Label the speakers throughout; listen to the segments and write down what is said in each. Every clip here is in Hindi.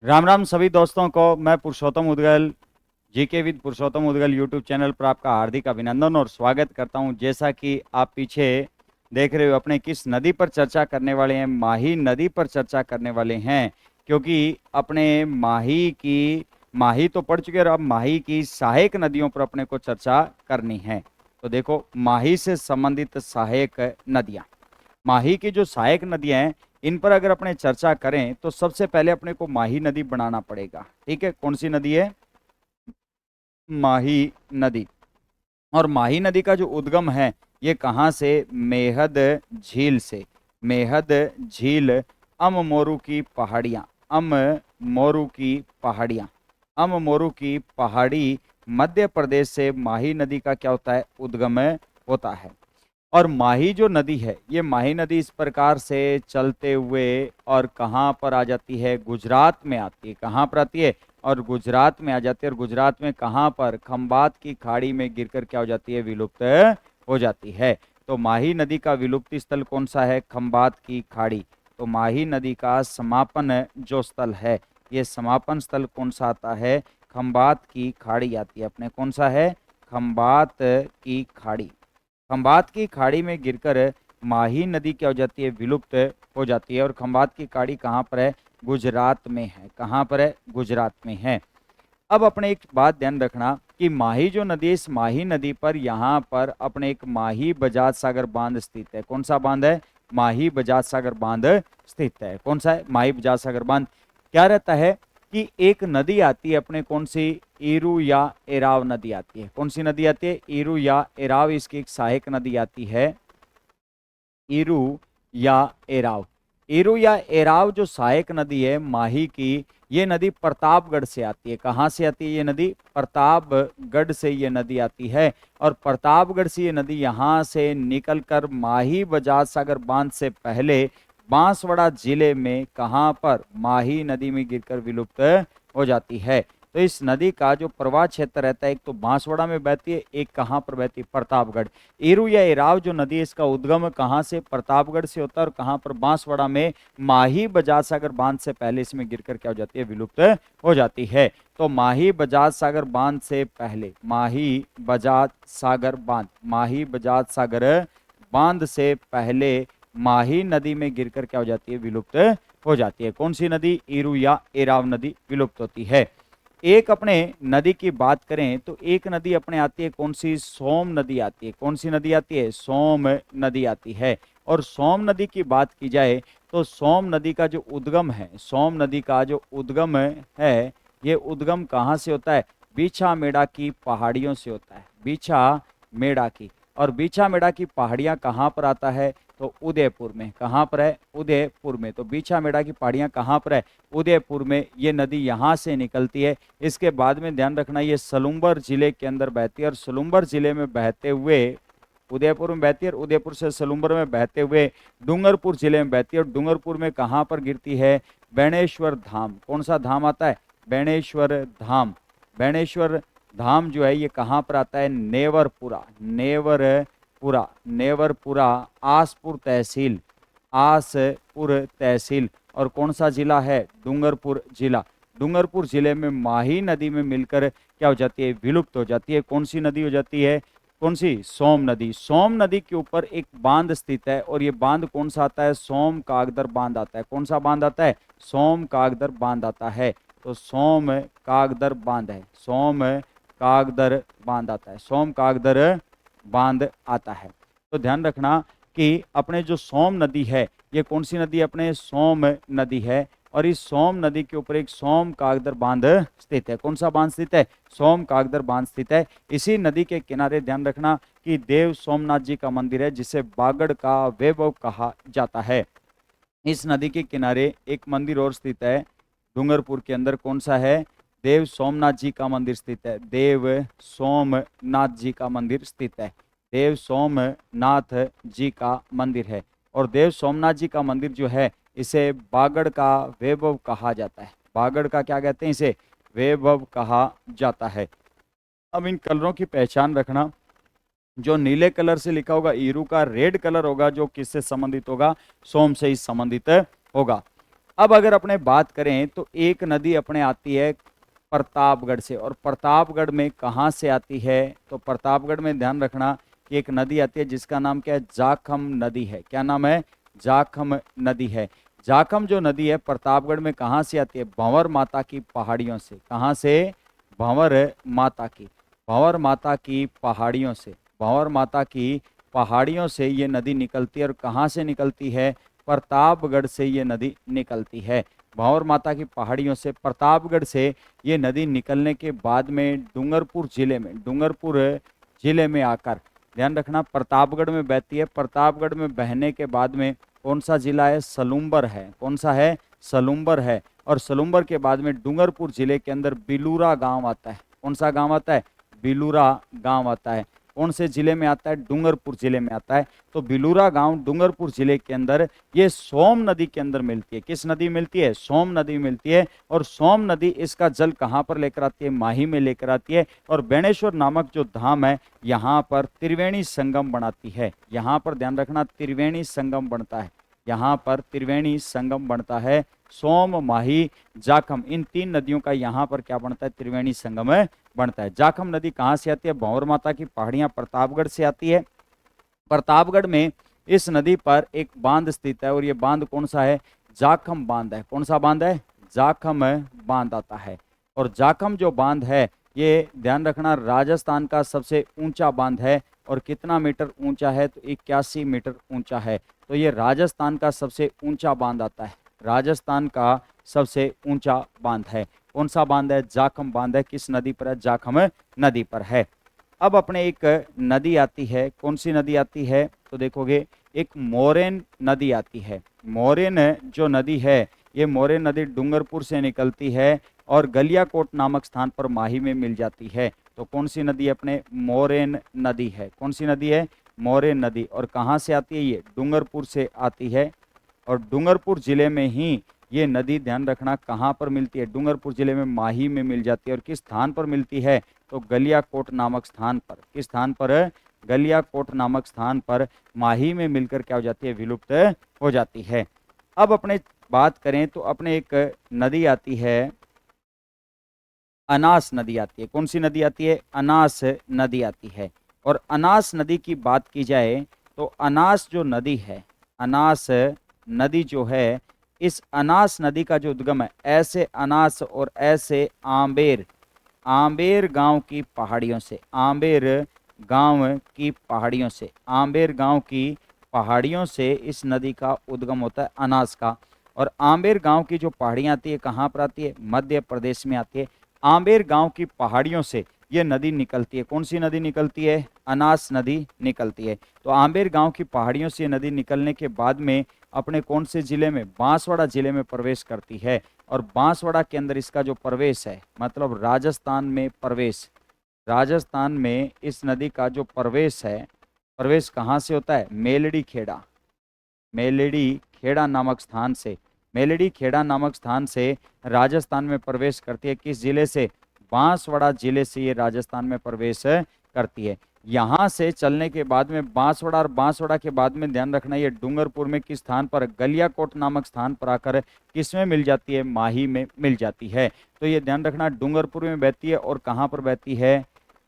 Speaker 1: राम राम सभी दोस्तों को। मैं Purushottam Udgal GK with Purushottam Udgal YouTube channel पर आपका हार्दिक अभिनंदन और स्वागत करता हूं। जैसा कि आप पीछे देख रहे हो, अपने किस नदी पर चर्चा करने वाले हैं? माही नदी पर चर्चा करने वाले हैं, क्योंकि अपने माही तो पढ़ चुके हैं और अब माही की सहायक नदियों पर अपने को चर्चा करनी है। तो देखो, माही से संबंधित सहायक नदियां, माही की जो सहायक नदियां हैं, इन पर अगर अपने चर्चा करें तो सबसे पहले अपने को माही नदी बनाना पड़ेगा। ठीक है, कौन सी नदी है? माही नदी। और माही नदी का जो उद्गम है, ये कहाँ से? मेहद झील से। मेहद झील, अम मोरू की पहाड़ियाँ, अम मोरू की पहाड़ियाँ, अम मोरू की पहाड़ी मध्य प्रदेश से माही नदी का क्या होता है? उद्गम होता है। और माही जो नदी है, ये माही नदी इस प्रकार से चलते हुए और कहाँ पर आ जाती है? गुजरात में आती है। कहाँ पर आती है? और गुजरात में आ जाती है। और गुजरात में कहाँ पर? खंबात की खाड़ी में गिरकर क्या हो जाती है? विलुप्त हो जाती है। तो माही नदी का विलुप्ति स्थल कौन सा है? खंबात की खाड़ी। तो माही नदी का समापन जो स्थल है, ये समापन स्थल कौन सा आता है? खंबात की खाड़ी आती है अपने। कौन सा है? खंबात की खाड़ी। खंबात की खाड़ी में गिरकर माही नदी क्या हो जाती है? विलुप्त हो जाती है। और खंबात की खाड़ी कहाँ पर है? गुजरात में है। कहाँ पर है? गुजरात में है। अब अपने एक बात ध्यान रखना कि माही जो नदी है, इस माही नदी पर यहाँ पर अपने एक माही बजाज सागर बांध स्थित है। कौन सा बांध है? माही बजाज सागर बांध स्थित है। कौन सा है? माही बजाज सागर बांध। क्या रहता है कि एक नदी आती है अपने, कौन सी? ईरू या एराव नदी आती है। कौन सी नदी आती है? ईरू या एराव, इसकी एक सहायक नदी आती है। ईरू या एराव। ईरू या एराव जो सहायक नदी है माही की, ये नदी प्रतापगढ़ से आती है। कहाँ से आती है ये नदी? प्रतापगढ़ से ये नदी आती है। और प्रतापगढ़ से ये नदी यहाँ से निकलकर माही बजाज सागर बांध से पहले बांसवाड़ा जिले में कहाँ पर? माही नदी में गिरकर विलुप्त हो जाती है। तो इस नदी का जो प्रवाह क्षेत्र रहता है, एक तो बांसवाड़ा में बहती है, एक कहाँ पर बहती है? प्रतापगढ़। ईरू या एराव जो नदी है, इसका उद्गम कहाँ से? प्रतापगढ़ से होता है। और कहाँ पर? बांसवाड़ा में माही बजाज सागर बांध से पहले इसमें गिरकर क्या हो जाती है? विलुप्त हो जाती है। तो माही बजाज सागर बांध से पहले, माही बजाज सागर बांध, माही बजाज सागर बांध से पहले माही नदी में गिरकर क्या हो जाती है? विलुप्त हो जाती है। कौन सी नदी? ईरू या एराव नदी विलुप्त होती है। एक अपने नदी की बात करें तो एक नदी अपने आती है, कौन सी? सोम नदी आती है। कौन सी नदी आती है? सोम नदी आती है। और सोम नदी की बात की जाए तो सोम नदी का जो उद्गम है, सोम नदी का जो उद्गम है, ये उद्गम कहाँ से होता है? बीछा मेड़ा की पहाड़ियों से होता है। बीछा मेड़ा की। और बीछा मेड़ा की पहाड़ियाँ कहाँ पर आता है? तो उदयपुर में। कहाँ पर है? उदयपुर में। तो बीछा मेड़ा की पहाड़ियाँ कहाँ पर है? उदयपुर में। ये नदी यहाँ से निकलती है। इसके बाद में ध्यान रखना, ये सलूम्बर जिले के अंदर बहती है। और सलूम्बर जिले में बहते हुए उदयपुर में बहती है। और उदयपुर से सलूम्बर में बहते हुए डूंगरपुर जिले में बहती है। और डूंगरपुर में कहाँ पर गिरती है? बेणेश्वर धाम। कौन सा धाम आता है? बेणेश्वर धाम। बेणेश्वर धाम जो है, ये कहाँ पर आता है? नेवरपुरा। नेवरपुरा। नेवरपुरा आसपुर तहसील, आसपुर तहसील। और कौन सा जिला है? डूंगरपुर जिला। डूंगरपुर जिले में माही नदी में मिलकर क्या हो जाती है? विलुप्त हो जाती है। कौन सी नदी हो जाती है? कौन सी? सोम नदी। सोम नदी के ऊपर एक बांध स्थित है। और ये बांध कौन सा आता है? सोम कागदर बांध आता है। कौन सा बांध आता है? सोम कागदर बांध आता है। तो सोम कागदर बांध है। सोम कागदर बांध आता है। सोम कागदर बांध आता है। तो ध्यान रखना कि अपने जो सोम नदी है, ये कौन सी नदी? अपने सोम नदी है। और इस सोम नदी के ऊपर एक सोम कागदर बांध स्थित है। कौन सा बांध स्थित है? सोम कागदर बांध स्थित है। इसी नदी के किनारे ध्यान रखना कि देव सोमनाथ जी का मंदिर है, जिसे बागड़ का वैभव कहा जाता है। इस नदी के किनारे एक मंदिर और स्थित है डूंगरपुर के अंदर। कौन सा है? देव सोमनाथ जी का मंदिर स्थित है। देव सोमनाथ जी का मंदिर स्थित है। देव सोमनाथ जी का मंदिर है। और देव सोमनाथ जी का मंदिर जो है, इसे बागड़ का वैभव कहा जाता है। बागड़ का क्या कहते हैं? इसे वैभव कहा जाता है। अब इन कलरों की पहचान रखना। जो नीले कलर से लिखा होगा ईरू का, रेड कलर होगा जो किससे संबंधित होगा? सोम से ही संबंधित होगा। अब अगर अपने बात करें तो एक नदी अपने आती है प्रतापगढ़ से, और प्रतापगढ़ में कहाँ से आती है, तो प्रतापगढ़ में ध्यान रखना कि एक नदी आती है जिसका नाम क्या है, जाखम नदी है। क्या नाम है, जाखम नदी है। जाखम जो नदी है प्रतापगढ़ में कहाँ से आती है, भंवर माता की पहाड़ियों से। कहाँ से, भंवर माता की, भंवर माता की पहाड़ियों से, भंवर माता की पहाड़ियों से ये नदी निकलती है। और कहाँ से निकलती है, प्रतापगढ़ से ये नदी निकलती है। भंवर माता की पहाड़ियों से, प्रतापगढ़ से ये नदी निकलने के बाद में डूंगरपुर जिले में, डूंगरपुर जिले में आकर, ध्यान रखना, प्रतापगढ़ में बहती है। प्रतापगढ़ में बहने के बाद में कौन सा जिला है, सलूम्बर है। कौन सा है, सलूम्बर है। और सलूम्बर के बाद में डूंगरपुर जिले के अंदर बिलूरा गांव आता है। कौन सा गांव आता है, बिलूरा गांव आता है। कौन से जिले में आता है, डूंगरपुर जिले में आता है। तो बिलूरा गांव डूंगरपुर जिले के अंदर ये सोम नदी के अंदर मिलती है। किस नदी मिलती है, सोम नदी मिलती है। और सोम नदी इसका जल कहाँ पर लेकर आती है, माही में लेकर आती है। और बेणेश्वर नामक जो धाम है यहाँ पर त्रिवेणी संगम बनाती है। यहाँ पर ध्यान रखना, त्रिवेणी संगम बनता है। यहाँ पर त्रिवेणी संगम बनता है। सोम, माही, जाखम, इन तीन नदियों का यहाँ पर क्या बनता है, त्रिवेणी संगम बनता है। जाखम नदी कहाँ से आती है, भंवर माता की पहाड़ियां प्रतापगढ़ से आती है। प्रतापगढ़ में इस नदी पर एक बांध स्थित है, और ये बांध कौन सा है, जाखम बांध है। कौन सा बांध है, जाखम बांध आता है। और जाखम जो बांध है ये ध्यान रखना राजस्थान का सबसे ऊंचा बांध है। और कितना मीटर ऊंचा है, तो 81 मीटर ऊंचा है। तो ये राजस्थान का सबसे ऊंचा बांध आता है। राजस्थान का सबसे ऊंचा बांध है। कौन सा बांध है, जाखम बांध है। किस नदी पर है, जाखम नदी पर है। अब अपने एक नदी आती है, कौन सी नदी आती है, तो देखोगे एक मोरेन नदी आती है। मोरेन जो नदी है, ये मोरेन नदी डूंगरपुर से निकलती है और गलियाकोट नामक स्थान पर माही में मिल जाती है। तो कौन सी नदी अपने, मोरेन नदी है। कौन सी नदी है, मोरेन नदी। और कहाँ से आती है, ये डूंगरपुर से आती है। और डूंगरपुर जिले में ही ये नदी, ध्यान रखना, कहाँ पर मिलती है, डूंगरपुर जिले में माही में मिल जाती है। और किस स्थान पर मिलती है, तो गलियाकोट नामक स्थान पर। किस स्थान पर, गलियाकोट नामक स्थान पर माही में मिलकर क्या हो जाती है, विलुप्त हो जाती है। अब अपने बात करें तो अपने एक नदी आती है, अनास नदी आती है। कौन सी नदी आती है, अनास नदी आती है। और अनास नदी की बात की जाए तो अनास जो नदी है, अनास नदी जो है, इस अनास नदी का जो उद्गम है ऐसे अनास और ऐसे आंबेर, आंबेर गांव की पहाड़ियों से, आंबेर गांव की पहाड़ियों से, आंबेर गांव की पहाड़ियों से इस नदी का उद्गम होता है, अनास का। और आंबेर गांव की जो पहाड़ियां आती है कहाँ पर आती है, मध्य प्रदेश में आती है। आंबेर गांव की पहाड़ियों से ये नदी निकलती है। कौन सी नदी निकलती है, अनास नदी निकलती है। तो आंबेर गांव की पहाड़ियों से नदी निकलने के बाद में अपने कौन से जिले में, बांसवाड़ा जिले में प्रवेश करती है। और बांसवाड़ा के अंदर इसका जो प्रवेश है, मतलब राजस्थान में प्रवेश, राजस्थान में इस नदी का जो प्रवेश है, प्रवेश कहाँ से होता है, मेलड़ी खेड़ा, मेलड़ी खेड़ा नामक स्थान से, मेलड़ी खेड़ा नामक स्थान से राजस्थान में प्रवेश करती है। किस जिले से, बांसवाड़ा जिले से ये राजस्थान में प्रवेश करती है। यहाँ से चलने के बाद में बांसवाड़ा, और बांसवाड़ा के बाद में ध्यान रखना ये डूंगरपुर में किस स्थान पर, गलियाकोट नामक स्थान पर आकर किसमें मिल जाती है, माही में मिल जाती है। तो ये ध्यान रखना डूंगरपुर में बहती है। और कहाँ पर बहती है,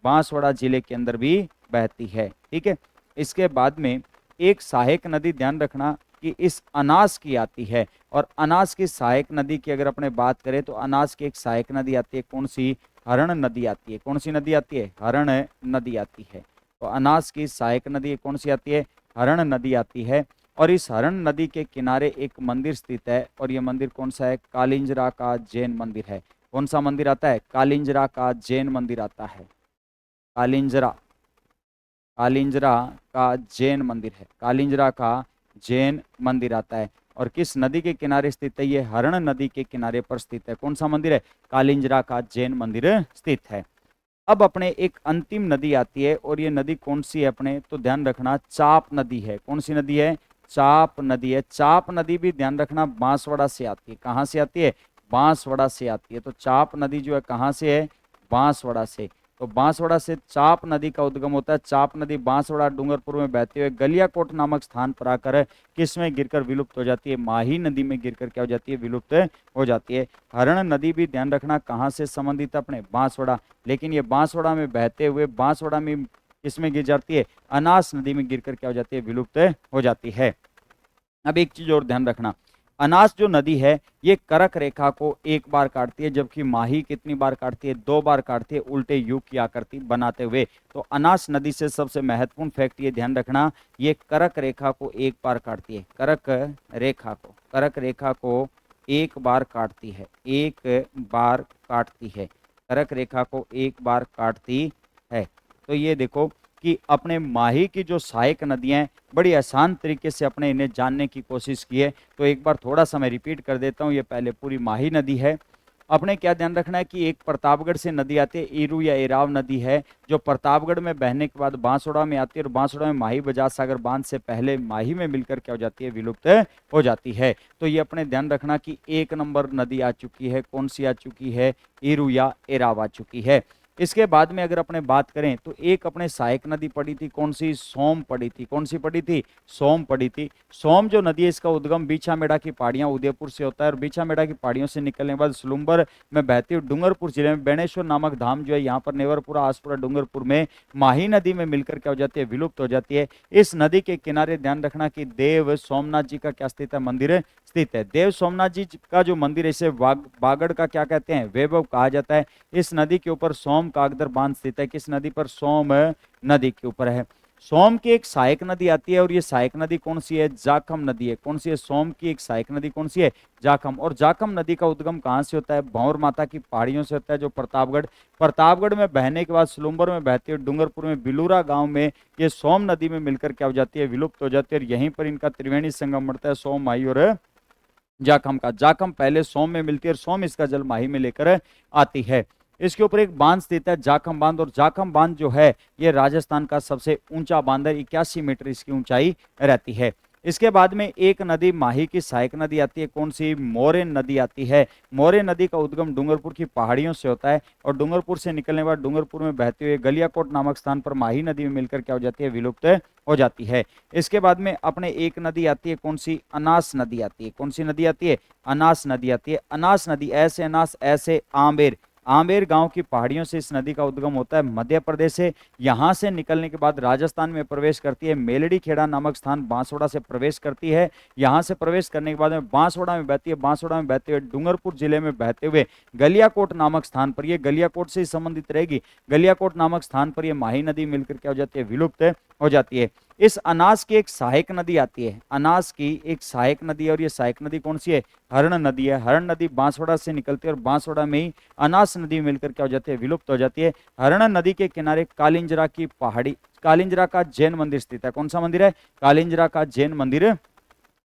Speaker 1: बांसवाड़ा जिले के अंदर भी बहती है। ठीक है। इसके बाद में एक सहायक नदी, ध्यान रखना कि इस अनास की आती है। और अनास की सहायक नदी की अगर अपने बात करें तो अनास की एक सहायक नदी आती है, कौन सी, हरण नदी आती है। कौन सी नदी आती है, हरण नदी आती है। तो अनास की सहायक नदी कौन सी आती है, हरण नदी आती है। और इस हरण नदी के किनारे एक मंदिर स्थित है। और ये मंदिर कौन सा है, कालिंजरा का जैन मंदिर है। कौन सा मंदिर आता है, कालिंजरा का जैन मंदिर आता है। कालिंजरा, कालिंजरा का जैन मंदिर है, कालिंजरा का जैन मंदिर आता है। और किस नदी के किनारे स्थित है, ये हरण नदी के किनारे पर स्थित है। कौन सा मंदिर है, कालिंजरा का जैन मंदिर स्थित है। अब अपने एक अंतिम नदी आती है, और ये नदी कौन सी है अपने, तो ध्यान रखना चाप नदी है। कौन सी नदी है, चाप नदी है। चाप नदी भी ध्यान रखना बांसवाड़ा से आती है। कहाँ से आती है, बांसवाड़ा से आती है। तो चाप नदी जो है कहाँ से है, बांसवाड़ा से। तो बांसवाड़ा से चाप नदी का उद्गम होता है। चाप नदी बांसवाड़ा डूंगरपुर में बहते हुए गलियाकोट नामक स्थान पर आकर किसमें गिरकर विलुप्त हो जाती है, माही नदी में गिरकर क्या हो जाती है, विलुप्त हो जाती है। हरण नदी भी ध्यान रखना कहाँ से संबंधित है, अपने बांसवाड़ा, लेकिन ये बांसवाड़ा में बहते हुए बांसवाड़ा में किसमें गिर जाती है, अनास नदी में गिरकर क्या हो जाती है, विलुप्त हो जाती है। अब एक चीज और ध्यान रखना, अनास जो नदी है ये करक रेखा को एक बार काटती है, जबकि माही कितनी बार काटती है, 2 बार काटती है, उल्टे यू की आकृति बनाते हुए। तो अनास नदी से सबसे महत्वपूर्ण फैक्ट ये ध्यान रखना, ये करक रेखा को एक बार काटती है, करक रेखा को एक बार काटती है, एक बार काटती है, करक रेखा को एक बार काटती है। तो ये देखो कि अपने माही की जो सहायक नदियां हैं बड़ी आसान तरीके से अपने इन्हें जानने की कोशिश की है। तो एक बार थोड़ा सा मैं रिपीट कर देता हूँ। ये पहले पूरी माही नदी है। अपने क्या ध्यान रखना है कि एक प्रतापगढ़ से नदी आती है, ईरू या एराव नदी है, जो प्रतापगढ़ में बहने के बाद बांसवाड़ा में आती है और बांसवाड़ा में माही बजाज सागर बांध से पहले माही में मिलकर क्या हो जाती है, विलुप्त हो जाती है। तो ये अपने ध्यान रखना कि 1 नंबर नदी आ चुकी है, कौन सी आ चुकी है, ईरू या एराव आ चुकी है। इसके बाद में अगर अपने बात करें तो एक अपने सहायक नदी पड़ी थी, कौन सी, सोम पड़ी थी, कौन सी पड़ी थी, सोम पड़ी थी। सोम जो नदी है इसका उद्गम बीछामेड़ा की पहाड़ियां उदयपुर से होता है और बीछामेड़ा की पहाड़ियों से निकलने के बाद सुलुम्बर में बहती हुई डूंगरपुर जिले में बेणेश्वर नामक धाम जो है यहाँ पर नेवरपुरा आसपुरा डूंगरपुर में माही नदी में मिलकर क्या हो जाती है, विलुप्त हो जाती है। इस नदी के किनारे ध्यान रखना कि देव सोमनाथ जी का क्या स्थित है, मंदिर स्थित है। देव सोमनाथ जी का जो मंदिर है इसे बागड़ का क्या कहते हैं, वैभव कहा जाता है। इस नदी के ऊपर सोम कागदर बांध स्थित है। किस नदी पर, सोम नदी के ऊपर है। सोम की एक सहायक नदी आती है और ये सहायक नदी कौन सी है, जाखम नदी है। कौन सी है, सोम की एक सहायक नदी कौन सी है, जाखम। और जाखम नदी का उद्गम कहां से होता है, भंवर माता की पहाड़ियों से होता है, जो प्रतापगढ़ में बहने के बाद सुलुम्बर में बहती है, डूंगरपुर में बिलूरा गांव में ये सोम नदी में मिलकर क्या हो जाती है, विलुप्त हो जाती है। और यहीं पर इनका त्रिवेणी संगम बढ़ता है, सोम माही और जाखम का। जाखम पहले सोम में मिलती है और सोम इसका जल माही में लेकर आती है। इसके ऊपर एक बांध स्थित है, जाखम बांध, और जाखम बांध जो है ये राजस्थान का सबसे ऊंचा बांध है, 81 मीटर इसकी ऊंचाई रहती है। इसके बाद में एक नदी माही की सहायक नदी आती है, कौन सी, मोरेन नदी आती है। मोरेन नदी का उद्गम डूंगरपुर की पहाड़ियों से होता है और डूंगरपुर से निकलने के बाद डूंगरपुर में बहते हुए गलियाकोट नामक स्थान पर माही नदी में मिलकर क्या हो जाती है, विलुप्त हो जाती है। इसके बाद में अपने एक नदी आती है, कौन सी, अनास नदी आती है। कौन सी नदी आती है, अनास नदी आती है। अनास नदी, ऐसे अनास ऐसे आंबेर, आंबेर गांव की पहाड़ियों से इस नदी का उद्गम होता है, मध्य प्रदेश से। यहां से निकलने के बाद राजस्थान में प्रवेश करती है, मेलड़ी खेड़ा नामक स्थान बांसवाड़ा से प्रवेश करती है। यहां से प्रवेश करने के बाद में बांसवाड़ा में बहती है, बांसवाड़ा में बहते हुए डूंगरपुर जिले में बहते हुए गलियाकोट नामक स्थान पर, ये गलियाकोट से संबंधित रहेगी, गलियाकोट नामक स्थान पर यह माही नदी मिलकर क्या हो जाती है, विलुप्त हो जाती है। इस अनास की एक सहायक नदी आती है, अनास की एक सहायक नदी है और ये सहायक नदी कौन सी है, हरण नदी है। हरण नदी बांसवाड़ा से निकलती है और बांसवाड़ा में ही अनास नदी मिलकर क्या हो जाती है, विलुप्त हो जाती है। हरण नदी के किनारे कालिंजरा की पहाड़ी, कालिंजरा का जैन मंदिर स्थित है। कौन सा मंदिर है, कालिंजरा का जैन मंदिर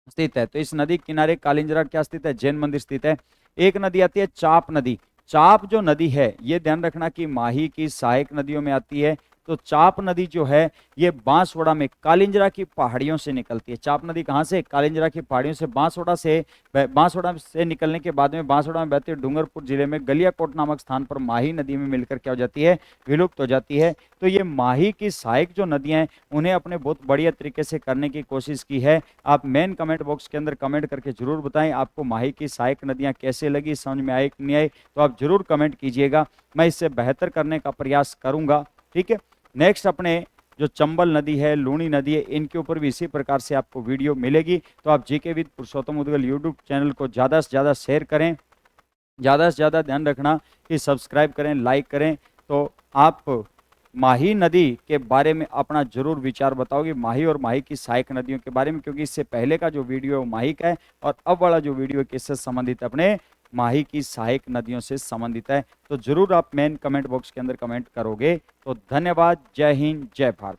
Speaker 1: स्थित है। तो इस नदी किनारे कालिंजरा क्या स्थित है, जैन मंदिर स्थित है। एक नदी आती है चाप नदी। चाप जो नदी है ये ध्यान रखना कि माही की सहायक नदियों में आती है। तो चाप नदी जो है ये बांसवाड़ा में कालिंजरा की पहाड़ियों से निकलती है। चाप नदी कहाँ से, कालिंजरा की पहाड़ियों से, बांसवाड़ा से निकलने के बाद में बांसवाड़ा में बहते डूंगरपुर जिले में गलियाकोट नामक स्थान पर माही नदी में मिलकर क्या हो जाती है, विलुप्त हो जाती है। तो ये माही की सहायक जो नदियां हैं उन्हें अपने बहुत बढ़िया तरीके से करने की कोशिश की है। आप मेन कमेंट बॉक्स के अंदर कमेंट करके जरूर बताएं आपको माही की सहायक नदियां कैसे लगी, समझ में आई कि नहीं आई, तो आप जरूर कमेंट कीजिएगा। मैं इससे बेहतर करने का प्रयास करूंगा, ठीक है। नेक्स्ट अपने जो चंबल नदी है, लूणी नदी है, इनके ऊपर भी इसी प्रकार से आपको वीडियो मिलेगी। तो आप GK with Purushottam Udgal YouTube channel को ज़्यादा से ज़्यादा शेयर करें, ज़्यादा से ज़्यादा ध्यान रखना कि सब्सक्राइब करें, लाइक करें। तो आप माही नदी के बारे में अपना जरूर विचार बताओगे, माही और माही की सहायक नदियों के बारे में, क्योंकि इससे पहले का जो वीडियो है वो माही का है और अब वाला जो वीडियो है किससे संबंधित है, अपने माही की सहायक नदियों से संबंधित है। तो जरूर आप मेन कमेंट बॉक्स के अंदर कमेंट करोगे। तो धन्यवाद, जय हिंद, जय भारत।